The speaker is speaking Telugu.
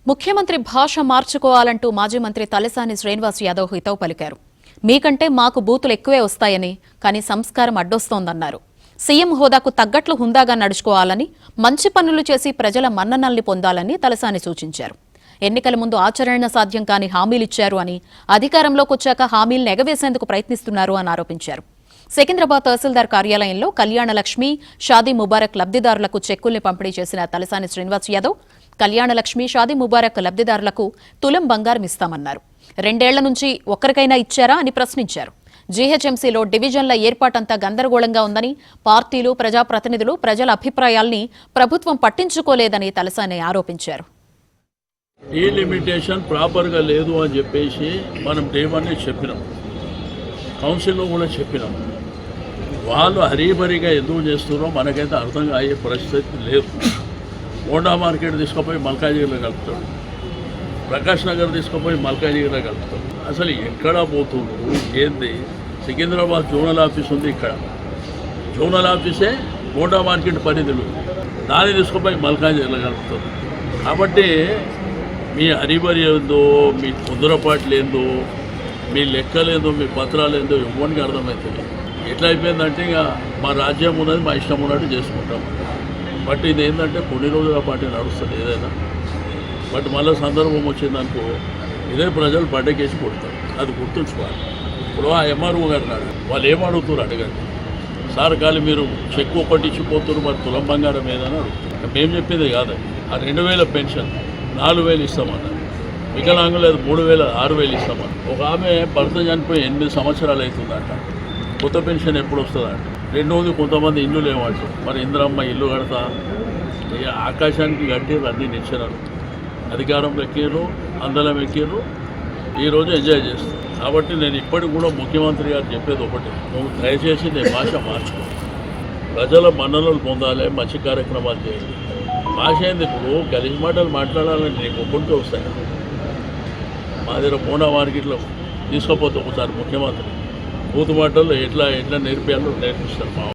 ముఖ్యమంత్రి భాష మార్చుకోవాలంటూ మాజీ మంత్రి తలసాని శ్రీనివాస్ యాదవ్ హితవు పలికారు. మీకంటే మాకు బూతులు ఎక్కువే వస్తాయని, కానీ సంస్కారం అడ్డొస్తోందన్నారు. సీఎం హోదాకు తగ్గట్లు హుందాగా నడుచుకోవాలని, మంచి పనులు చేసి ప్రజల మన్ననల్ని పొందాలని తలసాని సూచించారు. ఎన్నికల ముందు ఆచరణ సాధ్యం కాని హామీలిచ్చారు అని, అధికారంలోకి వచ్చాక హామీలను ఎగవేసేందుకు ప్రయత్నిస్తున్నారు అని ఆరోపించారు. సికింద్రాబాద్ తహసీల్దార్ కార్యాలయంలో కళ్యాణ లక్ష్మి, షాదీ ముబారక్ లబ్దిదారులకు చెక్కుల్ని పంపిణీ చేసిన తలసాని శ్రీనివాస్ యాదవ్, కళ్యాణ లక్ష్మి, షాదీ ముబారక్ లబ్దిదారులకు తులం బంగారం ఇస్తామన్నారు. 2 ఏళ్ల నుంచి ఒక్కరికైనా ఇచ్చారా అని ప్రశ్నించారు. జీహెచ్ఎంసీలో డివిజన్ల ఏర్పాటంతా గందరగోళంగా ఉందని, పార్టీలు, ప్రజాప్రతినిధులు ప్రజల అభిప్రాయాల్ని ప్రభుత్వం పట్టించుకోలేదని తలసాని ఆరోపించారు. ఈ లిమిటేషన్ ప్రాపర్గా లేదు అని చెప్పేసి మనం దేవాన్ని చెప్పినాం, కౌన్సిల్లో కూడా చెప్పినాం. వాళ్ళు హరీబరీగా ఎందుకు చేస్తున్నారో మనకైతే అర్థం అయ్యే పరిస్థితి లేదు. మోండా మార్కెట్ తీసుకుపోయి మల్కాజిగిరిలో కలుపుతాడు, ప్రకాష్ నగర్ తీసుకుపోయి మల్కాజిగిరిలో కలుపుతాడు. అసలు ఎక్కడ పోతుండ్రు ఏంది? సికింద్రాబాద్ జోనల్ ఆఫీస్ ఉంది, ఇక్కడ జోనల్ ఆఫీసే మోండా మార్కెట్ పరిధిలో, దాన్ని తీసుకుపోయి మల్కాజిగిరిలో కలుపుతారు. కాబట్టి మీ హరిబరి ఏందో, మీ తొందరపాట్లు ఏందో, మీ లెక్కలేందో, మీ పత్రాలేందో ఎవరికి అర్థమవుతుంది. ఎట్లా అయిపోయిందంటే ఇక మా రాజ్యం ఉన్నది మా ఇష్టం ఉన్నట్టు చేసుకుంటాం. బట్ ఇది ఏంటంటే కొన్ని రోజుల పాటు నడుస్తుంది ఏదైనా. బట్ మళ్ళీ సందర్భం వచ్చిందనుకో ఇదే ప్రజలు పడ్డకేసి కొడతారు, అది గుర్తుంచుకోవాలి. ఇప్పుడు ఆ ఎంఆర్ఓ గారు నాడు వాళ్ళు ఏమడుగుతారు అడగండి. సార్ కాలి మీరు చెక్ ఒకటి ఇచ్చిపోతున్నారు, మరి తులం బంగారం ఏదని అడుగుతారు. మేము చెప్పేది కాదు. ఆ 2000 పెన్షన్ 4000 ఇస్తామన్నారు, వికలాంగులు 3000 6000 ఇస్తామన్నారు. ఒక ఆమె భర్త చనిపోయి 8 సంవత్సరాలు అవుతుందంట, కొత్త పెన్షన్ ఎప్పుడు వస్తుందంట. రెండోది కొంతమంది ఇల్లు లేవంటారు. మరి ఇంద్రమ్మ ఇల్లు కడతా ఆకాశానికి కట్టిర్రు, అన్నీ నిచ్చెనరు, అధికారంలో ఎక్కిర్రు, అందలం ఎక్కిర్రు, ఈరోజు ఎంజాయ్ చేస్తారు. కాబట్టి నేను ఇప్పటికి కూడా ముఖ్యమంత్రి గారు చెప్పేది ఒకటి, నువ్వు దయచేసి నీ భాష మార్చుకో, ప్రజల మన్ననలు పొందాలి, మంచి కార్యక్రమాలు చేయాలి. భాష ఏంది? ఇప్పుడు గలీజ్ మాటలు మాట్లాడాలని నీకు ఒప్పుకుంటూ వస్తాయి. మా దగ్గర మోండా మార్కెట్లో తీసుకోపోతే ఒకసారి ముఖ్యమంత్రి బూతు మాటలు ఎట్లా నేర్పియాలో నేర్పిస్తారు.